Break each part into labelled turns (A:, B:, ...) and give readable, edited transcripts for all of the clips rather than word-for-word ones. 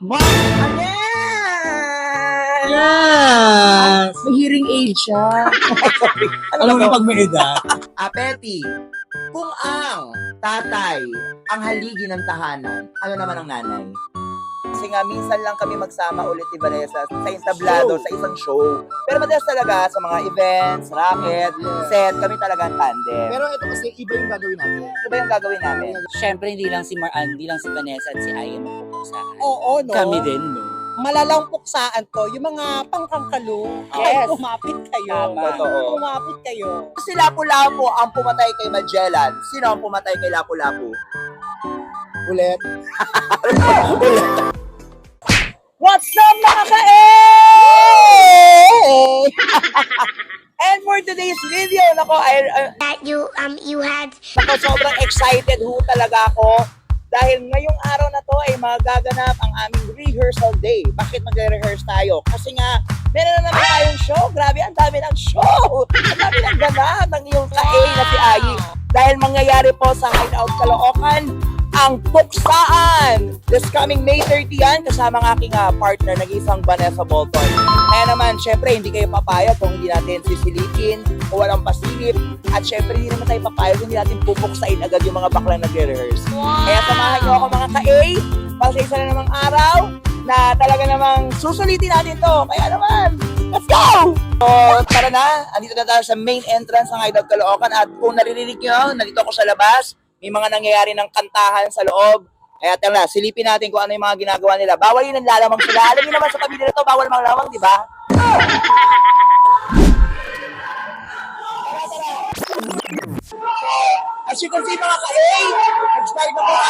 A: Yes!
B: May hearing aid siya.
A: Alam mo pag may edad.
B: Apeti, kung ang tatay ang haligi ng tahanan, ano naman ang nanay? Kasi nga, minsan lang kami magsama ulit ni Vanessa sa entablado, sa isang show. Pero madalas talaga sa mga events, racket, set, kami talaga ang tandem.
A: Pero ito kasi iba yung gagawin natin.
B: Ano ba yung gagawin namin?
C: Siyempre, hindi lang si hindi lang si Vanessa at si Aya magpupusahan.
D: Oo, no?
C: Kami din, no?
D: Malalang puksaan to, yung mga pangkangkalo.
B: Yes.
D: Ay, kumapit kayo.
B: Tama. Totoo.
D: Kumapit kayo.
B: Si Lapu-Lapu ang pumatay kay Magellan. Sino ang pumatay kay Lapu-Lapu?
A: Ulit.
D: What's up, mga ka-A? And for today's video, nako,
E: that you had
D: sobrang excited ho talaga ako. Dahil ngayong araw na to ay magaganap ang aming rehearsal day. Bakit magre-rehearse tayo? Kasi nga, meron na naman tayong show. Grabe, ang dami ng show. Ang dami ng ganap ng iyong ka-A na si Ayi. Dahil mangyayari po sa Hideout Caloocan, ang Puksaan. This coming May 30 yan, kasama ng aking partner, nag-isang Vanessa Bolton. Kaya naman, syempre, hindi kayo papayag kung hindi natin sisilipin o walang pasilip. At syempre, hindi naman tayo papayag kung hindi natin pupuksain agad yung mga baklang nagre-rehearse. Kaya samahan niyo ako mga ka-A, para sa isa na namang araw, na talaga namang susulitin natin to. Kaya naman, let's go! So, tara na, andito na tayo sa main entrance ng Hideout Caloocan. At kung naririnig nyo, nandito ako sa labas, may mga nangyayari ng kantahan sa loob. Kaya tara, silipin natin kung ano yung mga ginagawa nila. Bawal yun ang lalamang sila. Alam niyo naman sa pamilya na to, bawal mga lamang, di ba? As you can see mga ka-A, nag-start na po ang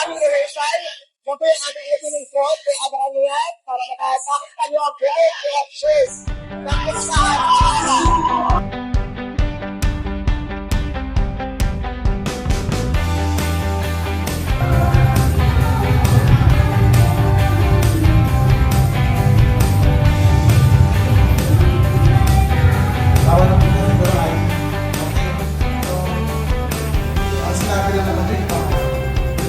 D: aming rehearsal. Siyempre, ang aming opening thought, may abangan nyo yan para makasakita nyo ang great reactions ng Puksaan.
F: Bawal ang punta ng bahay. Okay. So, ang sinabi lang naman dito,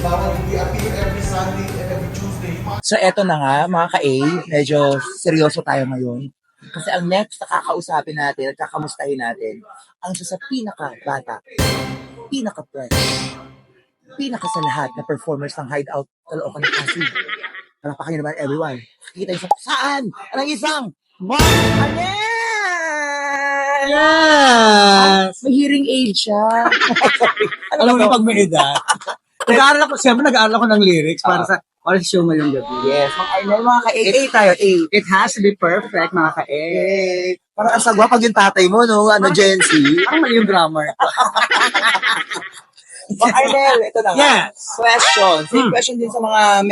F: bawal hindi appear every Sunday and every Tuesday.
B: So eto na nga mga ka-A, medyo seryoso tayo ngayon. Kasi ang next na kakausapin natin at kakamustahin natin, ang isa sa pinaka-bata, pinaka-fresh, pinaka sa lahat na performers ng Hideout Caloocan ng Pasig. Palapakan nyo naman everyone. Kita yung saan? Anong isang?
A: Yes!
B: May hearing aid siya.
A: Alam mo pag may edad. Nag-aaral ako, siyempre nag-aaral ako ng lyrics para sa show ngayong gabi.
B: Yes, mga Arnel, mga ka-A tayo, A.
A: It has to be perfect, mga ka-A.
B: Parang ang sagwa pag yung tatay mo, no? Ano, Gen Z?
A: Parang mali yung grammar.
B: Mga Arnel, ito na nga.
A: Yes!
B: Question. Same question din sa mga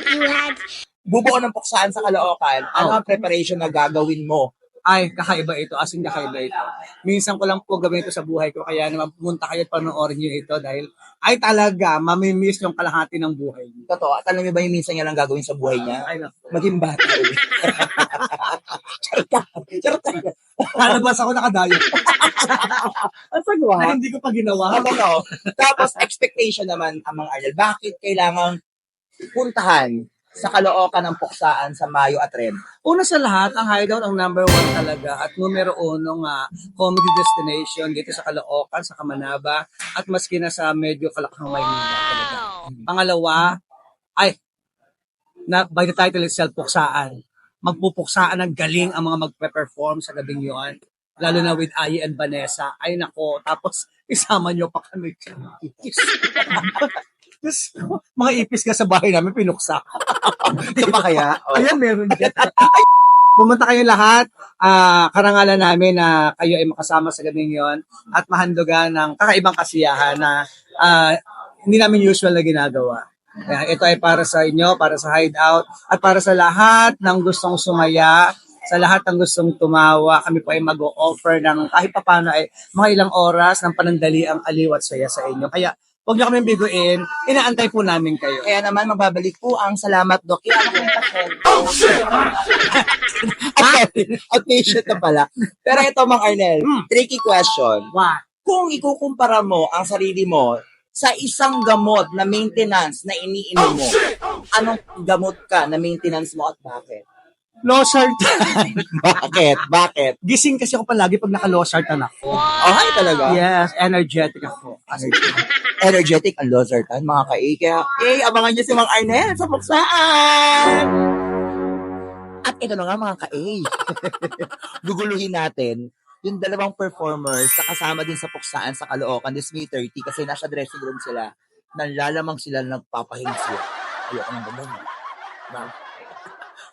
E: you had
B: bubuo ng puksaan sa Caloocan. Ano ang preparation na gagawin mo?
A: Ay, kakaiba ito. As in, kakaiba ito. Minsan ko lang po gawin ito sa buhay ko. Kaya naman pumunta kayo at panoorin nyo ito dahil ay talaga, mamimiss yung kalahati ng buhay niyo.
B: Totoo. At alam niyo ba yung minsan niya lang gagawin sa buhay niya?
A: Ay, naku.
B: Maging bata ulit. Charot lang. Charot lang.
A: Lalabas ako nakadayo.
B: Ang sagwa.
A: Na hindi ko pa ginawa.
B: Ano? Tapos, expectation naman ang mga Arnel. Bakit kailangang puntahan sa Caloocan ng puksaan sa Mayo at Ren?
A: Una sa lahat, ang Hideout ang number 1 talaga at numero 1 comedy destination dito sa Caloocan, sa Kamanaba at maski na sa medyo Kalakang Maynila talaga. Pangalawa, ay, by the title itself, Puksaan. Magpupuksaan ng galing ang mga magpe-perform sa gabing yun. Lalo na with Ayi and Vanessa. Ay nako, tapos isama nyo pa kami. Tapos, mga ipis ka sa bahay namin, pinuksa.
B: Ito pa kaya? Oh.
A: Ayan, meron dyan. Pumunta kayo lahat. Karangalan namin na kayo ay makasama sa gabing yon at mahandugan ng kakaibang kasiyahan na hindi namin usual na ginagawa. Kaya ito ay para sa inyo, para sa Hideout, at para sa lahat ng gustong sumaya, sa lahat ng gustong tumawa. Kami po ay mag-o-offer ng kahit papano ay mga ilang oras ng panandaliang aliw at saya sa inyo. Kaya huwag niyo kami biguin, inaantay po namin kayo.
B: Kaya naman, magbabalik po ang salamat, Doc. Kaya ako yung pasel. Outpatient na pala. Pero ito, Mang Arnel, tricky question.
A: Wow.
B: Kung ikukumpara mo ang sarili mo
D: sa isang gamot na maintenance na iniinom mo, anong gamot ka na maintenance mo at bakit?
A: Losartan.
D: Bakit? Bakit?
A: Gising kasi ako palagi pag naka-losartan ako.
D: Oh, hi talaga.
A: Yes, energetic ako.
D: Energetic ang Lozartan, mga ka-A. Kaya, abangan niyo si Mang Arnel sa Puksaan! At ito na nga, mga ka-A. Guguluhin natin yung dalawang performers na kasama din sa Puksaan sa Caloocan this May 30 kasi nasa dressing room sila. Nanlalamang sila, nagpapahinga sila. Ayoko nang ganda.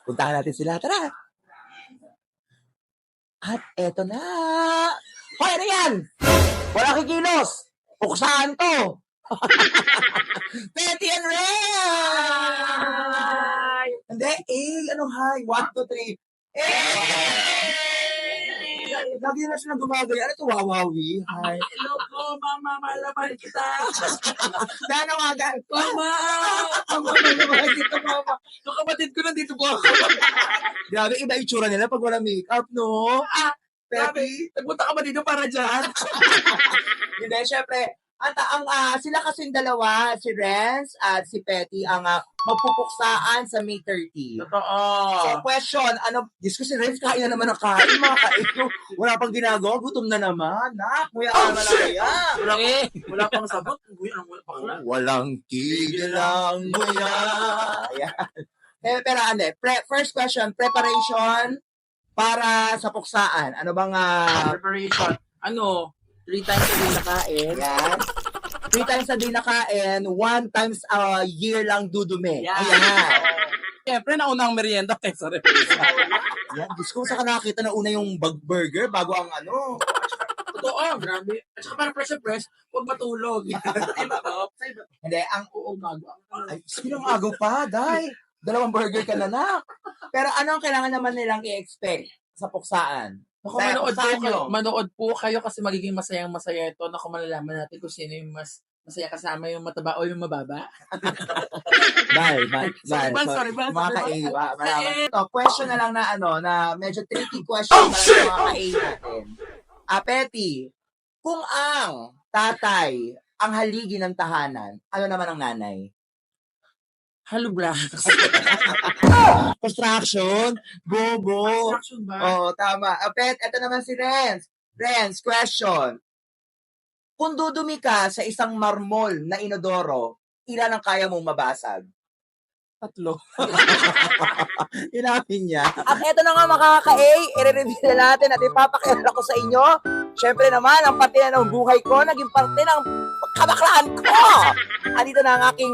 D: Puntahan natin sila. Tara! At eto na! Hoy, ano yan? Wala kikilos! Puksaan to! Betty and Ray! Hindi, anong hi? 1, 2, 3. Lagi na silang gumagay. Ano ito, wawawi? Hi.
B: Hello po, mama, malaman kita.
D: Nanawagan.
B: Mama! Malaman kita, mama. Yung kapatid ko nandito po ako.
D: Grabe, iba itsura nila pag wala makeup, no?
B: Grabe, nagpunta ka ba dito para dyan?
D: Hindi, syempre, sila kasing dalawa, si Renz at si Petty, ang magpupuksaan sa May 30.
B: Totoo.
D: So, question, Diyos ko si Renz, kaya naman ang kain, mga kain. Wala pang ginagawa, gutom na naman. Kuya ka naman ang kaya.
B: Wala pang sabot. Bakla.
D: Walang tigil ang nguya. Ayan. Pero first question, preparation para sa puksaan. Ano bang
B: Preparation. 3 times a day na kain.
D: Yan. 3 times a day na kain, 1 times a year lang dudumi.
B: Yan.
D: Ayan.
B: Siyempre, nauna ang merienda kaysa reparation.
D: Yan. Diyos ko, saan ka nakakita na una yung burger bago ang
B: Totoo, grabe. At saka para press huwag matulog.
D: Hindi,
B: Oo, bago.
D: ay, sinong agaw pa, day? 2 burger ka na. Pero ano ang kailangan naman nilang i-expect sa puksaan?
B: Naku, manood po kayo kasi magiging masayang-masaya ito. Naku, malalaman natin kung sino yung mas masaya kasama, yung mataba o yung mababa.
D: Bye.
B: Sorry, Bal.
D: Mga ka-A, malaman. Ito, question na lang na medyo tricky question para sa mga ka-A natin. Petty, kung ang tatay ang haligi ng tahanan, ano naman ang nanay?
B: Halubla.
D: Construction, bobo.
B: Construction ba?
D: Oo, tama. Ito naman si Renz. Renz, question. Kung dudumi ka sa isang marmol na inodoro, ilan ang kaya mong mabasag?
B: 3.
D: Inapin niya.
G: At eto na nga mga ka-A, i-reveal na natin at ipapakilala ko sa inyo. Siyempre naman, ang parte na ng buhay ko, naging parte ng kabaklaan ko. Andito na ang aking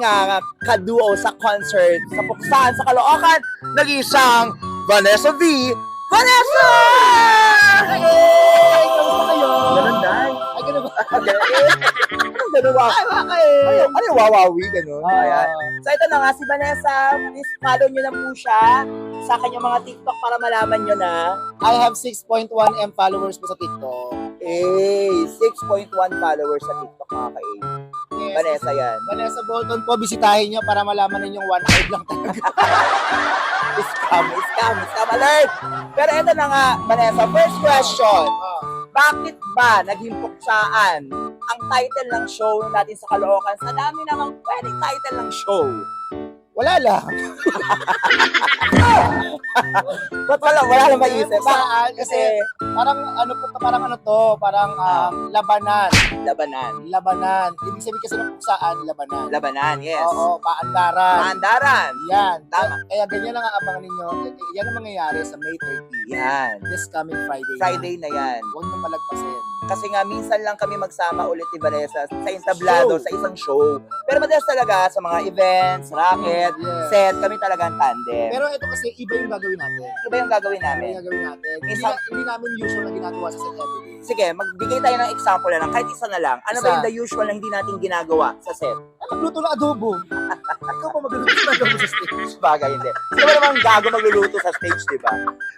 G: kaduo sa concert sa Puksaan sa Caloocan, nag-isang Vanessa V. Vanessa! Hey! Kamusta kayo? Ganun, Day. Ay, ganun ba? Anong ganun ba? Ay, bakit? Ano yung wawawi? Ganun. Ayan. So ito na nga si Vanessa, please follow nyo na po siya sa kanyang mga TikTok para malaman nyo na
F: I have 6.1 M followers po sa TikTok.
G: 6.1 followers sa TikTok mga ka-A.
F: Yes.
G: Vanessa yan.
F: Vanessa Bolton po, bisitahin nyo para malaman ninyong 1 lang talaga.
G: Scam alert! Pero ito na nga, Vanessa, first question. Bakit ba naging puksaan ang title ng show natin sa Caloocan? Sa dami namang pwedeng title ng show.
F: Wala lang.
G: Ba't wala lang maisip?
F: Puksaan, kasi parang parang labanan.
G: Labanan.
F: Ibig sabihin kasi ng puksaan, labanan.
G: Labanan, yes.
F: Oo, paandaran.
G: Paandaran.
F: Yan.
G: Tama.
F: Kaya ganyan lang ang abangan ninyo. Yan ang mangyayari sa May 30.
G: Yan.
F: This coming Friday.
G: Friday na yan.
F: Huwag nyo malagpasin.
G: Kasi nga, minsan lang kami magsama ulit ni Vanessa sa entablado, sa isang show. Pero madalas talaga sa mga events, racket,
F: Yeah.
G: set, kami talaga ang tandem.
F: Pero ito kasi iba yung gagawin natin.
G: Iba yung gagawin
F: Iba
G: namin.
F: yung gagawin natin.
G: Isa-
F: Hindi namin usual na ginagawa sa set everyday.
G: Sige, magbigay tayo ng example na lang. Kahit isa na lang. Ano ba
F: Isa.
G: yung the usual na hindi natin ginagawa sa set?
F: Magluto ng adobo.
G: Ikaw pa magluluto ng adobo sa stage. Bagay, hindi. Sino ba naman gago magluluto sa stage, di ba?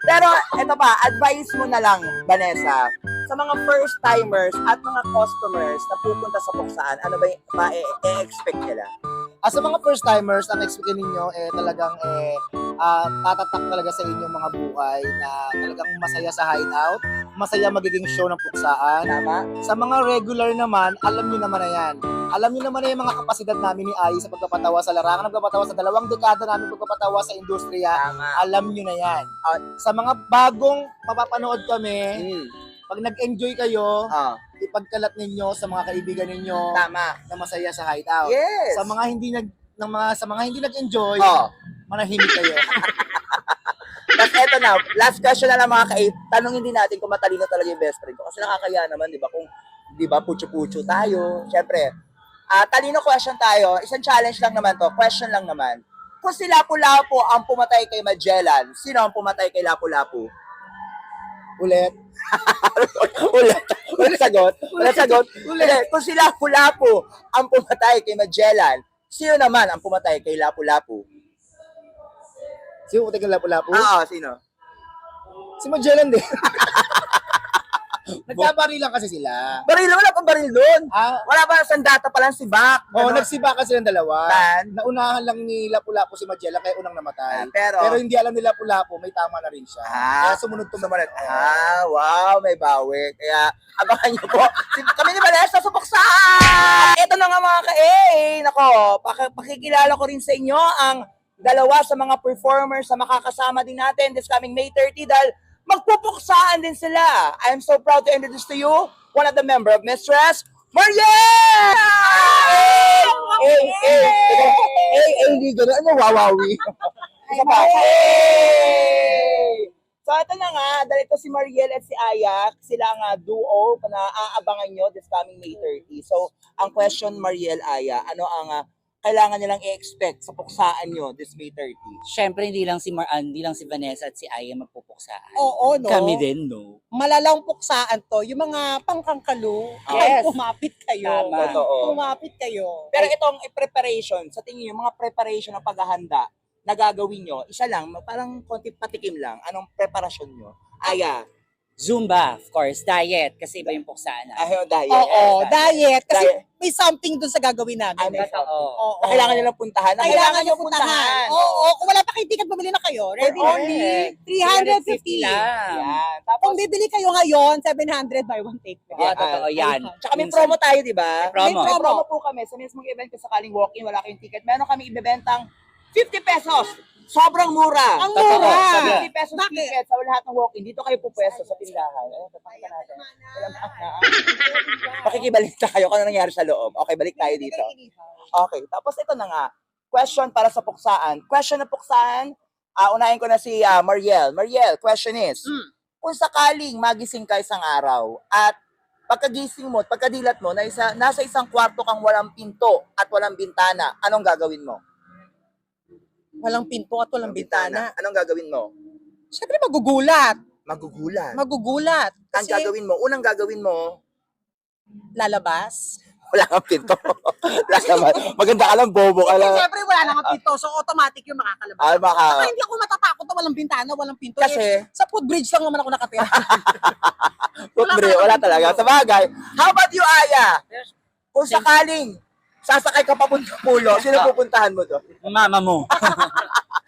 G: Pero, eto pa, advice mo na lang, Vanessa, sa mga first-timers at mga customers na pupunta sa Puksaan, ano ba yung ma-expect nila?
F: Sa mga first timers, ang expect ninyo talagang
G: tatatak talaga sa inyong mga buhay na talagang masaya sa hideout, masaya magiging show ng puksaan.
D: Tama?
G: Sa mga regular naman, alam nyo naman na yan. Alam nyo naman na yung mga kapasidad namin ni Ai sa pagpapatawa sa larangan, pagpapatawa sa 2 dekada namin pagpapatawa sa industriya.
D: Tama.
G: Alam nyo na yan. Sa mga bagong mapapanood kami,
D: Mm.
G: pag nag-enjoy kayo,
D: Ah,
G: ipagkalat ninyo sa mga kaibigan ninyo
D: tama.
G: na masaya sa hideout.
D: Yes.
G: Sa mga hindi nag-enjoy,
D: Oh.
G: manahimik kayo.
D: Tapos eto na, last question na lang mga ka-8. Tanungin din natin kung matalino talaga yung best friend ko. Kasi nakakaya naman, di ba? Kung, di ba, pucho-pucho tayo. Siyempre, talino question tayo. Isang challenge lang naman to. Question lang naman. Kung si Lapu-Lapu ang pumatay kay Magellan, sino ang pumatay kay Lapu-Lapu?
G: Ulit.
D: Ulit sagot. Ulit. Kung si Lapu-Lapu ang pumatay kay Magellan, sino naman ang pumatay kay Lapu-Lapu?
G: Sino ko tagang lapu-lapu?
D: Sino?
G: Si Magellan din. Nagkabari lang kasi sila.
D: Baril, wala pang baril doon.
G: Ah,
D: Wala pa, sandata pa lang si Bak.
G: nagsiba kasi ng dalawa.
D: Tan?
G: Naunahan lang ni Lapu-Lapu si Magellan kaya unang namatay.
D: Pero
G: Pero hindi alam ni Lapu-Lapu, may tama na rin siya. Kaya sumunod tumunod.
D: wow, may bawi. Kaya, abangan niyo po. Kami ni Vanessa, supuksan! Ito na nga mga Nako, pakikilala ko rin sa inyo ang 2 sa mga performers na makakasama din natin this coming May 30 dahil magpupuksaan din sila. I'm so proud to introduce to you one of the member of Mistress, Mariel! Hindi gano'n. Ano, wawawi? Isa pa. So, ito na nga, dahil ito si Mariel at si Ayak, sila nga duo na aabangan nyo this coming May 30. So, ang question, Mariel, Aya, ano ang kailangan nilang i-expect sa puksaan nyo this May 30?
C: Siyempre, hindi lang si Vanessa at si Aya magpupuksaan.
H: Oo, no?
C: Kami din, no?
H: Malalang puksaan to. Yung mga pangkangkalo,
D: Yes.
H: kumapit kayo.
C: Tama.
D: Totoo.
H: Kumapit kayo.
D: Pero itong preparation, sa tingin nyo, mga preparation ng paghahanda na gagawin nyo, isa lang, parang konti patikim lang. Anong preparasyon nyo? Aya.
C: Zumba, of course. Diet, kasi iba yung puksaan natin.
D: Ayaw, diet.
H: Oo, diet. Kasi
D: Diet.
H: may something dun sa gagawin namin.
D: Ay, may
C: Totoo.
H: Oo.
D: Na kailangan nyo lang puntahan. Na
H: Kailangan nyo
D: nyo
H: puntahan. Oo, kung wala pa kayo ticket, bumili na kayo. Ready?
D: Only
H: 350
C: lang.
D: Yan.
H: Kung
D: Tapos,
H: bibili kayo ngayon, 700 buy one take.
C: Oo, totoo yan.
D: tsaka may promo tayo, di ba?
C: May promo.
D: May promo po kami. Sa mismong event ko sakaling walk-in, wala kayong ticket. Meron kami ibebentang 50 pesos. Sobrang mura.
H: Ang mura.
D: Sa 50 pesos
H: Bakit?
D: ticket sa lahat ng walk-in. Dito kayo pupwesto sa tindahan. Papakita natin. Pakikibalik tayo kung ano nangyari sa loob. Okay, balik tayo dito. Okay, tapos ito na nga. Question para sa puksaan. Question na puksaan. Unahin ko na si Mariel. Mariel, question is, kung sakaling magising ka isang araw at pagkagising mo, pagkadilat mo, nasa isang kwarto kang walang pinto at walang bintana, anong gagawin mo?
H: Walang pinto at walang bintana.
D: Anong gagawin mo?
H: Siyempre magugulat.
D: Magugulat.
H: Magugulat.
D: Ang
H: Kasi
D: gagawin mo, unang gagawin mo,
H: lalabas.
D: wala kang pinto. Wala naman. Maganda ka lang, bobo ka
H: Kasi
D: lang.
H: siyempre wala nang pinto. So automatic yung makakalabas.
D: Baka,
H: Saka hindi ako matatakot na walang bintana, walang pinto.
D: kasi,
H: Sa footbridge lang naman ako nakatira.
D: wala talaga. Sa bagay. How about you, Aya? Kung sakaling sasakay ka papunta Pulo, sino pupuntahan mo doon?
C: Mama mo.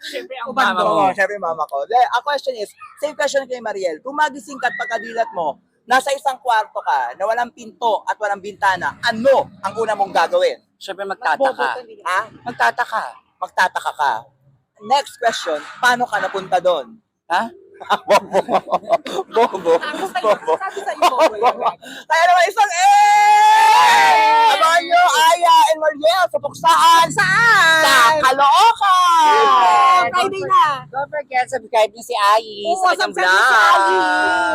C: Siyempre, ang mama mo.
D: Oo, syempre mama ko. Ang question is, same question kay Mariel. Kung magising ka at pagkadilat mo, nasa isang kwarto ka na walang pinto at walang bintana, ano ang una mong gagawin?
C: Siyempre, magtataka.
D: Ha? Magtataka ka. Next question, paano ka napunta doon?
C: Ha?
D: Bobo.
H: Sabi sa iyo,
D: Kaya naman isang Abangan nyo, Aya and Mariel sa puksaan sa Caloocan!
H: Friday na.
C: Don't forget, subscribe niyo si Ai
H: Oo,
C: sa kanyang
H: subscribe niyo si Ai.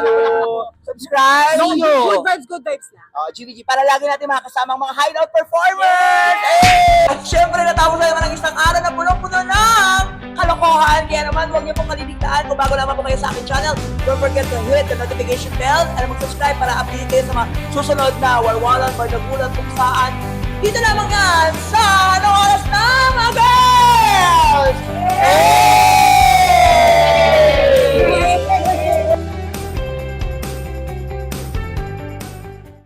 C: vlog.
D: Subscribe!
H: Good vibes na.
D: GVG, para lagi natin makakasama ang mga hideout performers! At syempre, natapos na naman ang isang araw na punong-puno ng kalokohan. Kaya naman, huwag niyo pong kaliligtaan. Kung bago lamang po kayo sa aking channel, don't forget to hit the notification bell at mag-subscribe para update kayo sa mga susunod na walwalan, bardagulan, kung saan. Dito lamang yan sa Anong Oras Na